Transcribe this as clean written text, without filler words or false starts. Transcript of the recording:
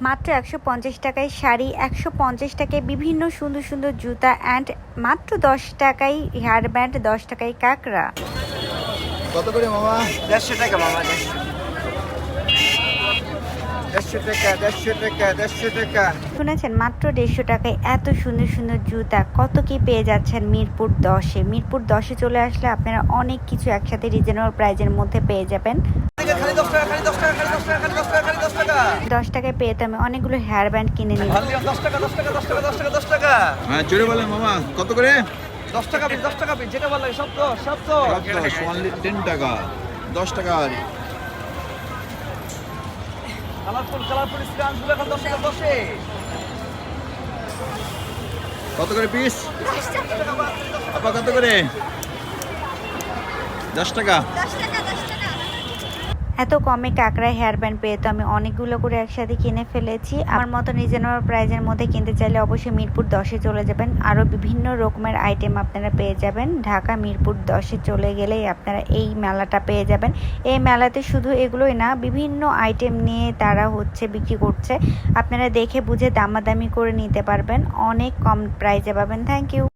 মাত্র ১৫০ টাকায় শাড়ি, ১৫০ টাকায় বিভিন্ন সুন্দর সুন্দর জুতা অ্যান্ড মাত্র ১০ টাকায় হেয়ার ব্যান্ড, ১০ টাকায় কাঁকড়া। কত করে মামা? ১৫০ টাকা মামা। ১৫০ টাকা, ১৫০ টাকা, ১৫০ টাকা। শুনেছেন মাত্র ১৫০ টাকায় এত সুন্দর সুন্দর জুতা, কত কি পেয়ে যাচ্ছেন মিরপুর ১০-এ। মিরপুর ১০-এ চলে আসলে আপনারা অনেক কিছু একসাথে রিজনেবল প্রাইজের মধ্যে পেয়ে যাবেন। ১০ টাকায় পেয়ে তো আমি অনেকগুলো হেয়ার ব্যান্ড কিনে নিই। ১০ টাকা ১০ টাকা ১০ টাকা ১০ টাকা ১০ টাকা। হ্যাঁ জোরে বলেন মামা, কত করে? ১০ টাকা পিস ১০ টাকা পিস, যেটা ভালো লাগে সব তো সব তো। 10 টাকা, 10 টাকা। কালারফুল স্ক্রাঞ্চগুলো এখন 10 টাকা 10-এ। কত করে পিস? আপা কত করে? 10 টাকা। এত কমে কাঁকড়া হেয়ার ব্যান্ড পেয়ে তো আমি অনেকগুলো করে একসাথে কিনে ফেলেছি। আমার মতো রিজনেবল প্রাইজের মধ্যে কিনতে চাইলে অবশ্যই মিরপুর 10-এ চলে যাবেন। আরও বিভিন্ন রকমের আইটেম আপনারা পেয়ে যাবেন। ঢাকা মিরপুর 10-এ চলে গেলেই আপনারা এই মেলাটা পেয়ে যাবেন। এই মেলাতে শুধু এগুলোই না, বিভিন্ন আইটেম নিয়ে তারা বিক্রি করছে। আপনারা দেখে বুঝে দামাদামি করে নিতে পারবেন, অনেক কম প্রাইজে পাবেন। Thank you.